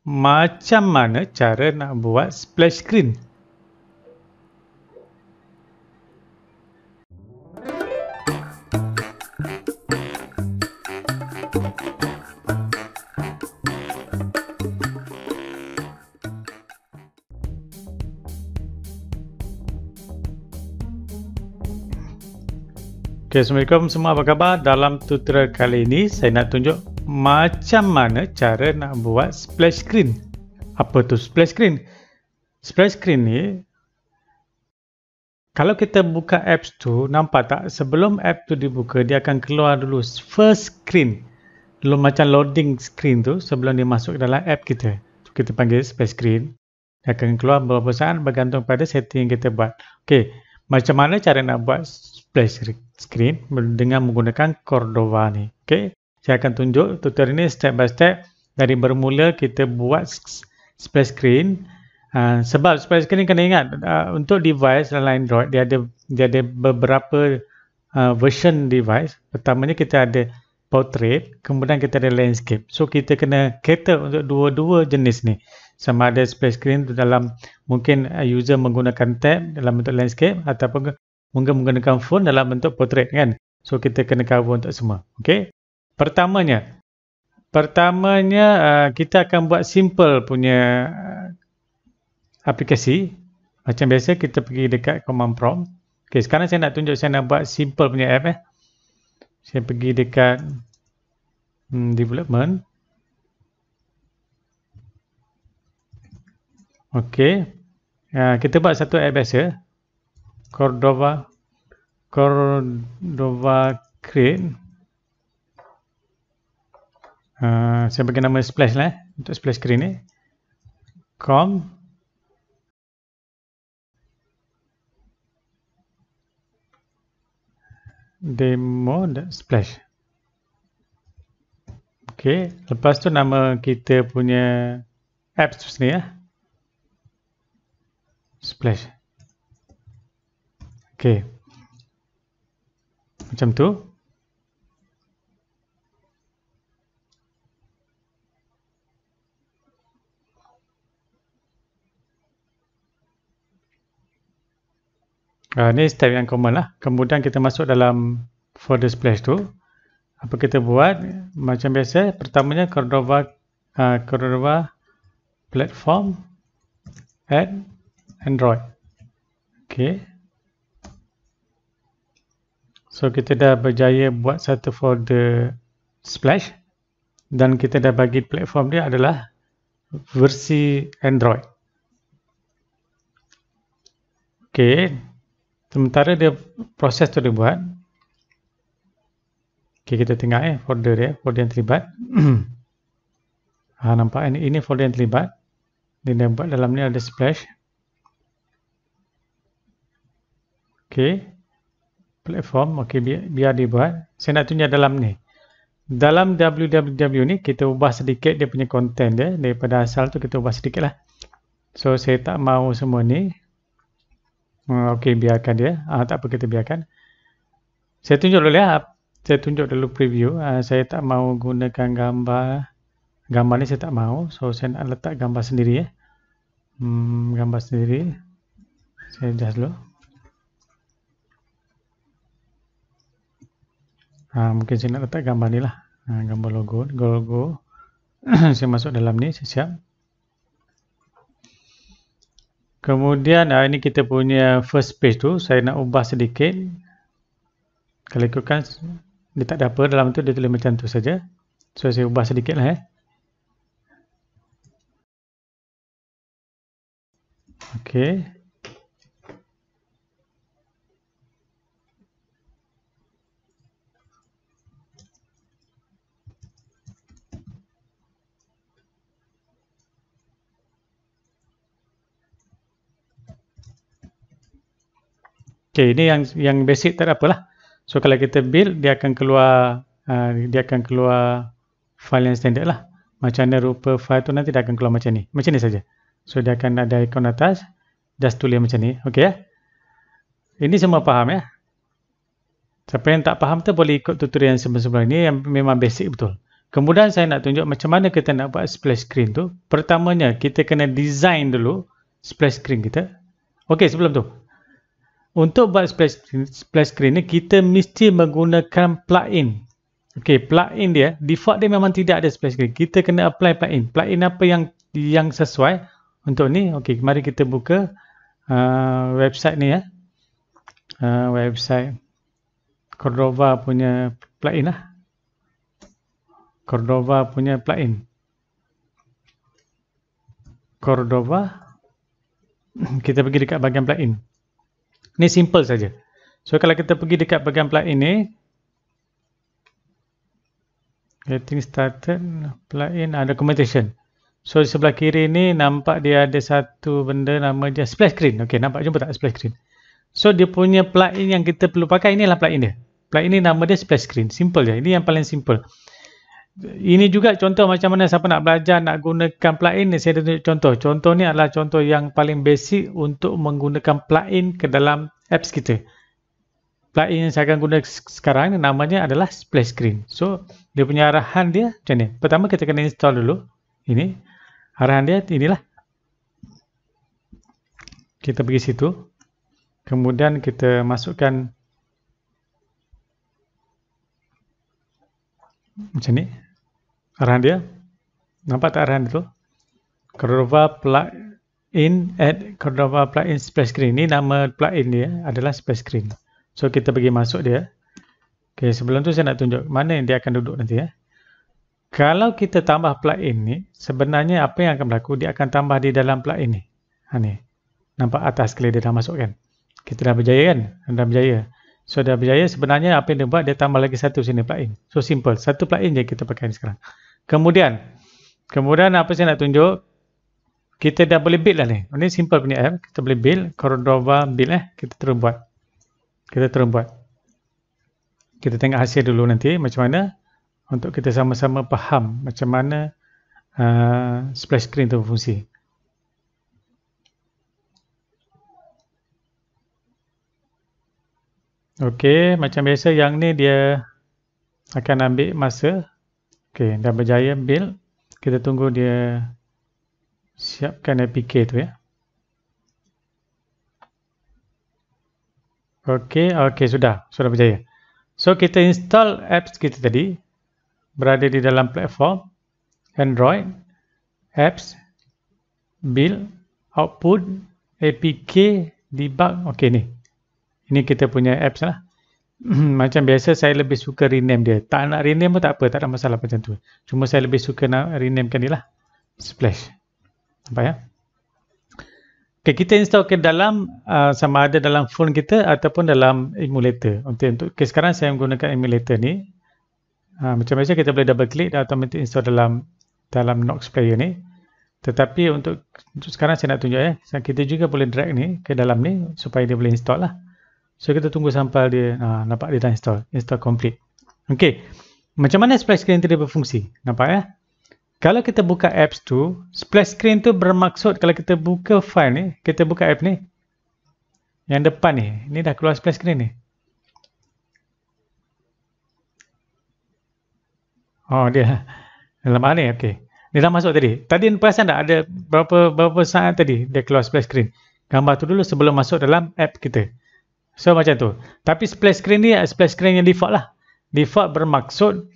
macam mana cara nak buat splash screen. Okay, Assalamualaikum semua, apa khabar? Dalam tutorial kali ini saya nak tunjuk macam mana cara nak buat splash screen. Apa tu splash screen? Splash screen ni, kalau kita buka apps tu, nampak tak? Sebelum app tu dibuka, dia akan keluar dulu first screen. Dulu macam loading screen tu sebelum dia masuk dalam app kita. Kita panggil splash screen. Dia akan keluar beberapa saat bergantung pada setting yang kita buat. Okay, macam mana cara nak buat splash screen dengan menggunakan Cordova ni. Okay, saya akan tunjuk tutorial ini step by step dari bermula kita buat splash screen. Sebab splash screen kena ingat untuk device dalam Android dia ada beberapa version device. Pertamanya kita ada portrait, kemudian kita ada landscape. So kita kena cater untuk dua-dua jenis ni. Sama ada splash screen tu dalam mungkin user menggunakan tab dalam bentuk landscape ataupun mungkin menggunakan phone dalam bentuk portrait kan. So kita kena cover untuk semua. Okey. Pertamanya kita akan buat simple punya aplikasi. Macam biasa kita pergi dekat command prompt. Okey, sekarang saya nak tunjuk saya nak buat simple punya app Saya pergi dekat development. Okey. Kita buat satu app biasa. Cordova Create. Saya bagi nama splash lah untuk splash screen ni. Demo.splash. Okey, lepas tu nama kita punya apps tu sendiri Splash. Okey. Macam tu. Ni step yang common lah. Kemudian kita masuk dalam folder splash tu. Apa kita buat? Macam biasa, pertamanya Cordova platform add Android. Okey. So kita dah berjaya buat satu folder splash dan kita dah bagi platform dia adalah versi Android. Okey. Sementara dia proses tu dia buat. Okey, kita tengok folder dia, folder yang terlibat. Nampak ini folder yang terlibat. Dia dah buat dalam ni ada splash. Okey. Platform, okey, biar dibuat. Saya nak tunjuk dalam ni. Dalam www ni kita ubah sedikit dia punya content dia. Daripada asal tu kita ubah sedikit lah. So saya tak mahu semua ni. Okey, biarkan dia. Tak apa, kita biarkan. Saya tunjuk dulu Saya tunjuk dulu preview. Saya tak mahu gunakan gambar. Gambar ni saya tak mahu. So saya nak letak gambar sendiri gambar sendiri. Saya adjust dulu. Mungkin saya nak letak gambar ni lah. Gambar logo. Saya masuk dalam ni, saya siap. Kemudian ini kita punya first page tu. Saya nak ubah sedikit. Kalau ikutkan, dia tak ada apa dalam tu, dia tulis macam tu saja. So saya ubah sedikit lah Okey. Okey, ini yang basic tak ada apalah. So kalau kita build, dia akan keluar file yang standard lah. Macam mana rupa file tu nanti dia akan keluar macam ni. Macam ni saja. So dia akan ada ikon atas, just tulis macam ni. Okey Ini semua faham Siapa yang tak faham tu boleh ikut tutorial yang sebelum-sebelum ini yang memang basic betul. Kemudian saya nak tunjuk macam mana kita nak buat splash screen tu. Pertamanya, kita kena design dulu splash screen kita. Okey, sebelum tu. Untuk buat splash screen ni, kita mesti menggunakan plugin. Okey, plugin dia, default dia memang tidak ada splash screen. Kita kena apply plugin. Plugin apa yang sesuai untuk ni? Okey, mari kita buka website ni ya. Website Cordova punya plugin lah. Cordova punya plugin. Cordova. Kita pergi dekat bahagian plugin. Ni simple saja. So kalau kita pergi dekat bahagian plugin ni, getting started, plugin, documentation. So di sebelah kiri ni nampak dia ada satu benda nama dia splash screen. Okey, nampak jumpa tak splash screen? So dia punya plugin yang kita perlu pakai inilah plugin dia. Plugin ni nama dia splash screen. Simple je. Ini yang paling simple. Ini juga contoh macam mana siapa nak belajar nak gunakan plugin ni, saya tunjuk contoh. Contoh ni adalah contoh yang paling basic untuk menggunakan plugin ke dalam apps kita. Plugin yang saya akan guna sekarang namanya adalah splash screen. So dia punya arahan dia macam ni. Pertama kita kena install dulu. Ini arahan dia inilah. Kita pergi situ. Kemudian kita masukkan macam ni. Arahan dia. Nampak tak arahan itu? Cordova plugin add Cordova plugin splash screen. Ini nama plugin dia adalah splash screen. So kita pergi masuk dia. Okay, sebelum tu saya nak tunjuk mana yang dia akan duduk nanti ya. Kalau kita tambah plugin ni, sebenarnya apa yang akan berlaku? Dia akan tambah di dalam plugin ni. Ni. Nampak atas sekali dia dah masuk kan? Kita dah berjaya kan? Dah berjaya. So dah berjaya, sebenarnya apa yang dia buat, dia tambah lagi satu sini plugin. So simple, satu plugin je kita pakai ni sekarang. Kemudian apa saya nak tunjuk, kita dah boleh build lah ni. Ini simple punya app, kita boleh build, Cordova build kita terus buat. Kita tengok hasil dulu nanti macam mana, untuk kita sama-sama faham macam mana splash screen tu berfungsi. Okey, macam biasa yang ni dia akan ambil masa. Okey, dah berjaya build. Kita tunggu dia siapkan APK tu ya. Okey, sudah berjaya. So kita install apps kita tadi berada di dalam platform Android, apps, build, output, APK, debug. Okey ni. Ini kita punya apps lah. Macam biasa saya lebih suka rename dia. Tak nak rename pun tak apa, tak ada masalah macam tu. Cuma saya lebih suka nak renamekan dia lah. Splash. Nampak ya? Okay, kita install ke dalam sama ada dalam phone kita ataupun dalam emulator. Untuk sekarang saya menggunakan emulator ni. Macam biasa kita boleh double click dan automatic install dalam Nox player ni. Tetapi untuk sekarang saya nak tunjuk ya. Kita juga boleh drag ni ke dalam ni supaya dia boleh install lah. So kita tunggu sampai dia nampak dia dah install complete. Okey. Macam mana splash screen tadi berfungsi? Nampak ya? Kalau kita buka apps tu, splash screen tu bermaksud kalau kita buka file ni, kita buka app ni. Yang depan ni, ini dah keluar splash screen ni. Oh, dia dalam mana ni? Okey. Dia dah masuk tadi. Tadi perasan tak ada berapa saat tadi dia keluar splash screen. Gambar tu dulu sebelum masuk dalam app kita. So macam tu. Tapi splash screen ni splash screen yang default lah. Default bermaksud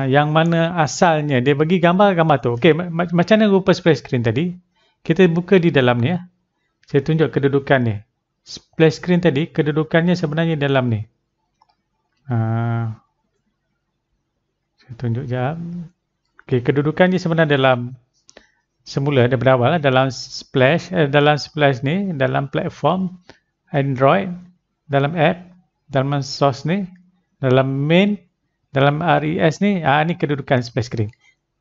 yang mana asalnya dia bagi gambar tu. Okey, macam mana rupa splash screen tadi? Kita buka di dalam ni ya. Saya tunjuk kedudukan ni. Splash screen tadi kedudukannya sebenarnya dalam ni. Saya tunjuk jap. Okey, kedudukannya sebenarnya dalam semula daripada awal dalam splash ni, dalam platform Android, dalam app, dalam source ni, dalam main, dalam RES ni, ni kedudukan splash screen.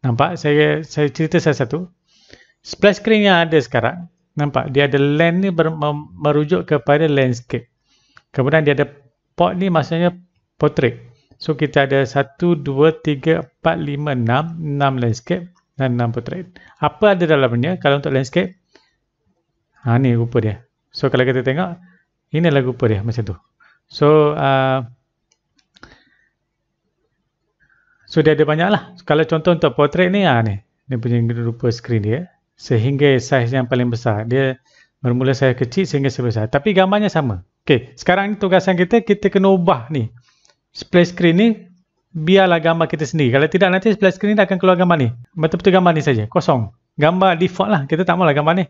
Nampak? Saya cerita satu-satu. Splash screen yang ada sekarang, nampak? Dia ada land ni merujuk kepada landscape. Kemudian dia ada port ni maksudnya portrait. So kita ada 1, 2, 3, 4, 5, 6 landscape dan 6 portrait. Apa ada dalamnya kalau untuk landscape? Ni rupa dia. So kalau kita tengok, inilah rupa dia macam tu. So So dia ada banyak lah. Kalau contoh untuk portrait ni, ni. Dia punya rupa skrin dia. Sehingga saiz yang paling besar. Dia bermula saiz kecil sehingga sebesar. Tapi gambarnya sama. Okey, sekarang ni tugasan kita kena ubah ni. Splash screen ni, biarlah gambar kita sendiri. Kalau tidak, nanti splash screen ni akan keluar gambar ni. Betul-betul gambar ni saja, kosong. Gambar default lah, kita tak maulah gambar ni.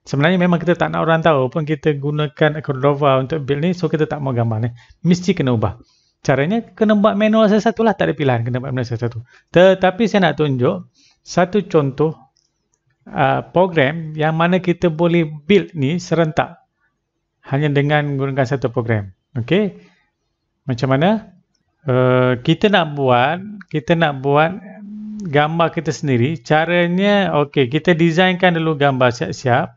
Sebenarnya memang kita tak nak orang tahu pun kita gunakan Cordova untuk build ni, so kita tak mau gambar ni. Mesti kena ubah. Caranya, kena buat manual satu-satu lah, tak ada pilihan, kena buat manual satu-satu. Tetapi saya nak tunjuk satu contoh program yang mana kita boleh build ni serentak. Hanya dengan menggunakan satu program. Okey. Macam mana? Kita nak buat gambar kita sendiri. Caranya, okey, kita designkan dulu gambar siap-siap.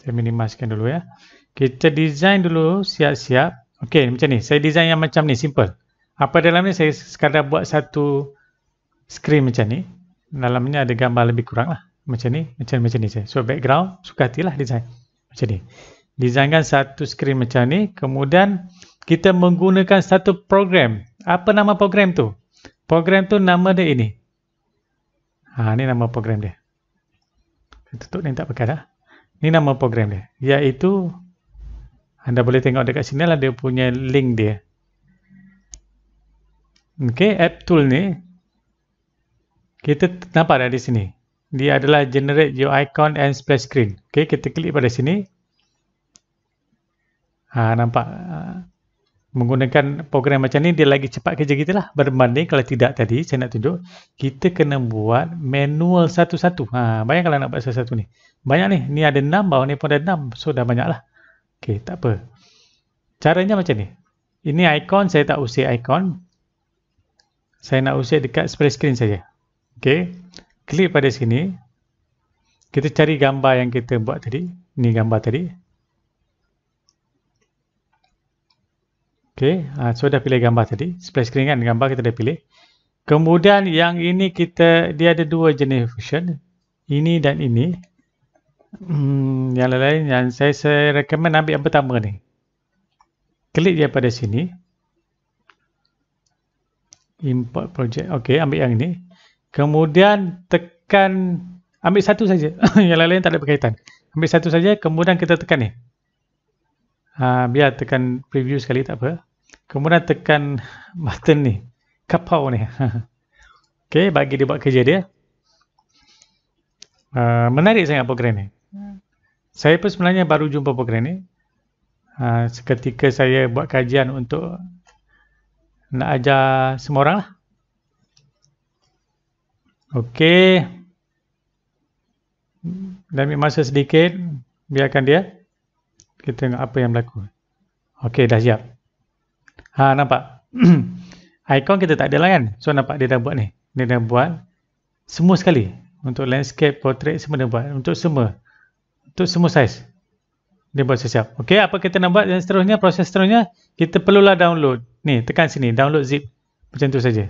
Saya minimaskan dulu ya. Kita design dulu siap-siap. Okey, macam ni. Saya design yang macam ni, simple. Apa dalam ni? Saya sekadar buat satu screen macam ni. Dalamnya ada gambar lebih kurang lah. Macam ni, macam ni saya. So, background, suka hatilah design. Macam ni. Designkan satu skrin macam ni, kemudian kita menggunakan satu program. Apa nama program tu? Program tu nama dia ini. Ni nama program dia. Tutup ni tak pakai dah. Ni nama program dia. Iaitu, anda boleh tengok dekat sini lah dia punya link dia. Okay, app tool ni, kita nampak dah di sini. Dia adalah generate your icon and splash screen. Okay, kita klik pada sini. Nampak menggunakan program macam ni dia lagi cepat kerja kita lah berbanding kalau tidak tadi saya nak tunjuk kita kena buat manual satu-satu. Bayang kalau nak buat satu-satu ni banyak ni ada 6, bawah ni pun ada 6, so dah banyak lah. Ok, tak apa, caranya macam ni. Ini icon, saya tak usik icon, saya nak usik dekat splash screen saja. Ok, klik pada sini, kita cari gambar yang kita buat tadi. Ni gambar tadi. Okey, so dah pilih gambar tadi. Splash screen kan, gambar kita dah pilih. Kemudian yang ini dia ada dua jenis version. Ini dan ini. Yang lain yang saya recommend ambil yang pertama ni. Klik je pada sini. Import project. Okey, ambil yang ini. Kemudian tekan, ambil satu saja. Yang lain tak ada berkaitan. Ambil satu saja, kemudian kita tekan ni. Biar tekan preview sekali, tak apa. Kemudian tekan button ni, kapau ni. Okey, bagi dia buat kerja dia. Menarik sangat program ni. Saya pun sebenarnya baru jumpa program ni. Seketika saya buat kajian untuk nak ajar semua orang lah. Okey. Dan ambil masa sedikit, biarkan dia. Kita tengok apa yang berlaku. Okey, dah siap. Nampak? Icon kita tak ada lah kan? So, nampak dia dah buat ni. Dia dah buat semua sekali. Untuk landscape, portrait, semua dia buat. Untuk semua. Untuk semua saiz. Dia buat siap. Okey, apa kita nak buat? Dan seterusnya, proses seterusnya, kita perlulah download. Ni, tekan sini. Download zip. Macam tu saja.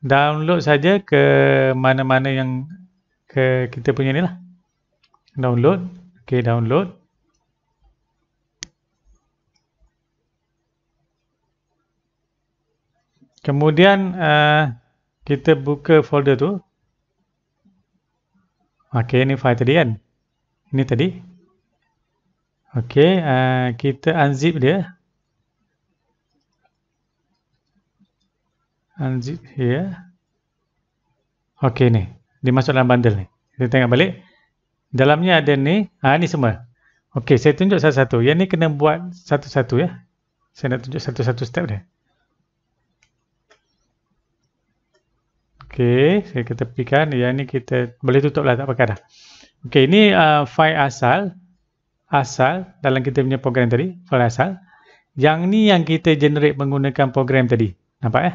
Download saja ke mana-mana yang ke kita punya ni lah. Download. Okey, download. Kemudian kita buka folder tu. Okey, ini file tadi kan. Ini tadi. Okey, kita unzip dia. Unzip here. Okey ni. Dia masuk dalam bundle ni. Kita tengok balik. Dalamnya ada ni. Ni semua. Okey, saya tunjuk satu-satu. Yang ni kena buat satu-satu ya. Saya nak tunjuk satu-satu step dia. Okey, saya tepikan. Yang ni kita boleh tutup lah, tak pakai dah. Okey, ini file asal. Asal dalam kita punya program tadi. File asal. Yang ni yang kita generate menggunakan program tadi. Nampak ya?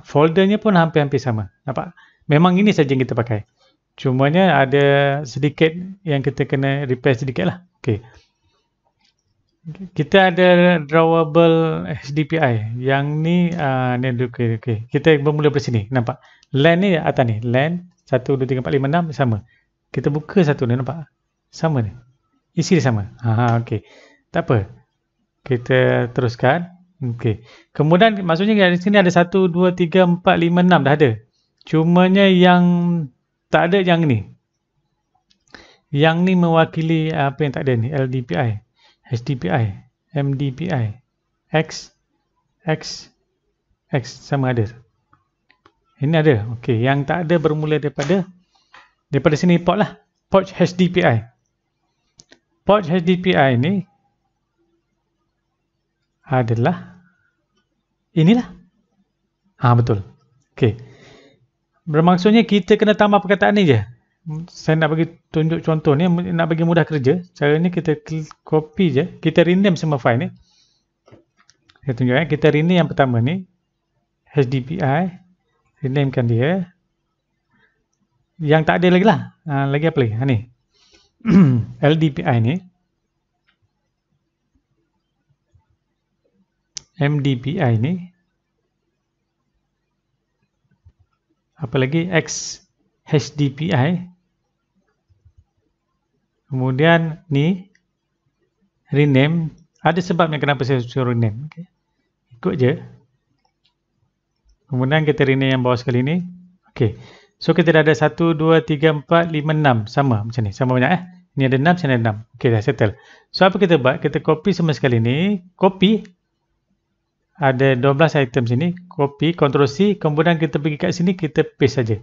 Foldernya pun hampir-hampir sama. Nampak? Memang ini saja yang kita pakai. Cumanya ada sedikit yang kita kena repair sedikit lah. Okey. Kita ada drawable HDPI. Yang ni, okay. Kita bermula dari sini. Nampak? LAN ni atas ni. LAN 1, 2, 3, 4, 5, 6 sama. Kita buka satu ni. Nampak? Sama ni. Isi dia sama. Okey. Tak apa. Kita teruskan. Okey. Kemudian maksudnya di sini ada 1, 2, 3, 4, 5, 6 dah ada. Cumanya yang tak ada yang ni. Yang ni mewakili apa yang tak ada ni? LDPI, HDPI, MDPI, X, X, X sama ada. Ini ada. Okey, yang tak ada bermula daripada sini port lah. Port HDPI. Port HDPI ni adalah inilah. Betul. Okey. Bermaksudnya kita kena tambah perkataan ni je. Saya nak bagi tunjuk contoh ni, nak bagi mudah kerja. Caranya kita copy je, kita rename semua file ni. Saya tunjuk kita rename yang pertama ni HDPI, renamekan dia. Yang tak ada lagi lah. Lagi apa lagi? Ni. LDPI ni. MDPI ni. Apa lagi? HDPI. Kemudian ni rename. Ada sebabnya kenapa saya suruh rename. Okay. Ikut je. Kemudian kita rename yang bawah sekali ni. Okey. So kita dah ada 1, 2, 3, 4, 5, 6. Sama macam ni. Sama banyak Ni ada 6, sini ada 6. Okey, dah settle. So apa kita buat? Kita copy semua sekali ni. Copy. Ada 12 item sini. Copy, Ctrl C. Kemudian kita pergi kat sini, kita paste saja.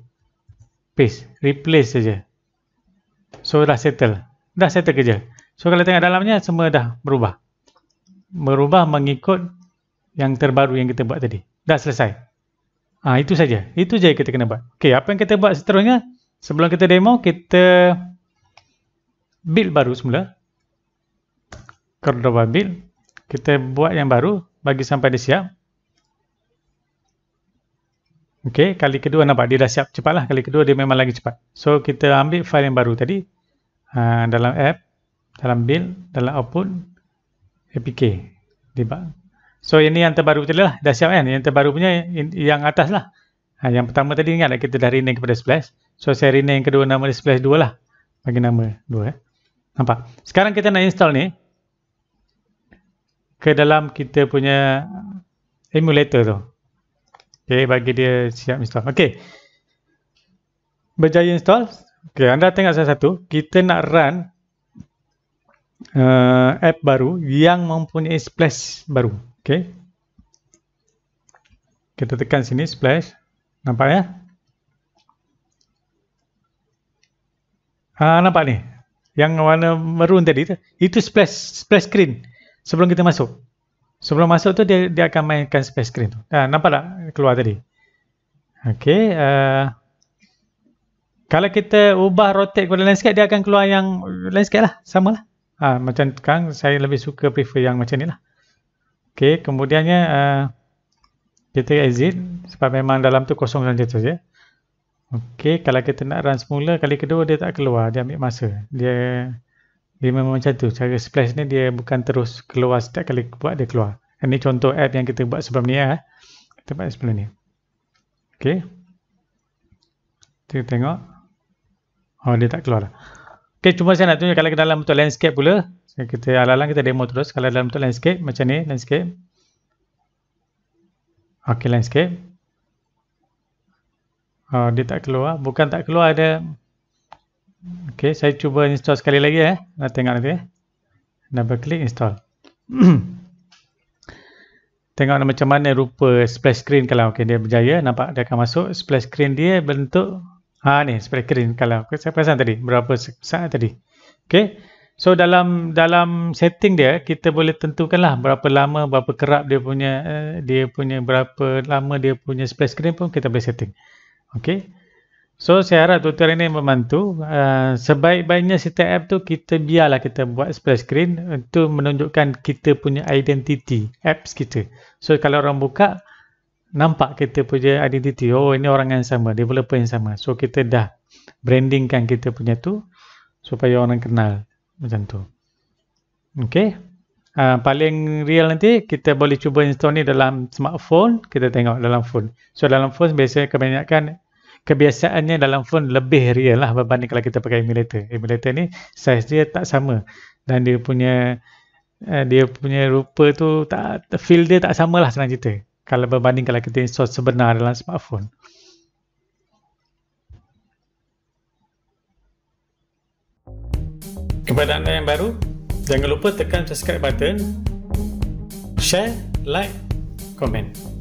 Paste. Replace saja. So dah settle. Dah settle kerja. So kalau tengok dalamnya, semua dah berubah. Berubah mengikut yang terbaru yang kita buat tadi. Dah selesai. Itu saja. Itu je kita kena buat. Okey, apa yang kita buat seterusnya? Sebelum kita demo, kita build baru semula. Cordova build. Kita buat yang baru. Bagi sampai dia siap. Okey, kali kedua nampak dia dah siap cepatlah. Kali kedua dia memang lagi cepat. So, kita ambil file yang baru tadi. Dalam app, dalam build, dalam output, APK. Debug. So, ini yang terbaru tadi lah. Dah siap kan? Yang terbaru punya yang atas lah. Yang pertama tadi ingat tak kita dah rename kepada Splash. So, saya rename yang kedua nama dia Splash 2 lah. Bagi nama 2. Nampak? Sekarang kita nak install ni ke dalam kita punya emulator tu. Okay, bagi dia siap install. Okay. Berjaya install. Okay, anda tengok satu-satu. Kita nak run app baru yang mempunyai Splash baru. Okay. Kita tekan sini Splash. Nampak ya? Nampak ni. Yang warna maroon tadi tu. Itu splash screen. Sebelum kita masuk. Sebelum masuk tu dia akan mainkan splash screen tu. Nampak tak keluar tadi? Okey. Kalau kita ubah rotate kepada landscape, dia akan keluar yang landscape lah. Sama lah. Macam sekarang saya lebih suka prefer yang macam ni lah. Okey. Kemudiannya kita exit. Sebab memang dalam tu kosong saja. Okey. Kalau kita nak run semula, kali kedua dia tak keluar. Dia ambil masa. Dia memang macam tu. Cara splash ni dia bukan terus keluar setiap kali buat dia keluar. Ini contoh app yang kita buat sebelum ni ya. Kita buat sebelum ni. Okey. Kita tengok. Dia tak keluar. Okey, cuma saya nak tunjuk kalau ke dalam bentuk landscape pula. Kita alang-alang kita demo terus. Kalau dalam bentuk landscape macam ni, landscape. Okey, landscape. Dia tak keluar. Bukan tak keluar, ada. Okey, saya cuba install sekali lagi Nak tengok nanti double klik install. Tengok macam mana rupa splash screen kalau dia berjaya. Nampak dia akan masuk. Splash screen dia bentuk ni splash screen kalau saya perasan tadi berapa saat tadi. Okey. So dalam setting dia kita boleh tentukanlah berapa lama, berapa kerap dia punya berapa lama dia punya splash screen pun kita boleh setting. Okey. So, saya harap tutorial ini membantu. Sebaik-baiknya setiap app tu kita biarlah kita buat splash screen untuk menunjukkan kita punya identiti apps kita. So, kalau orang buka, nampak kita punya identiti. Oh, ini orang yang sama, developer yang sama. So, kita dah brandingkan kita punya tu supaya orang kenal macam tu. Okay. Paling real nanti kita boleh cuba install ni dalam smartphone. Kita tengok dalam phone. So, dalam phone biasanya kebanyakan kebiasaannya dalam phone lebih real lah berbanding kalau kita pakai emulator. Emulator ni size dia tak sama dan dia punya dia punya rupa tu tak, feel dia tak samalah senang cerita kalau berbanding kalau kita install sebenar dalam smartphone. Kepada anda yang baru, jangan lupa tekan subscribe button, share, like, komen.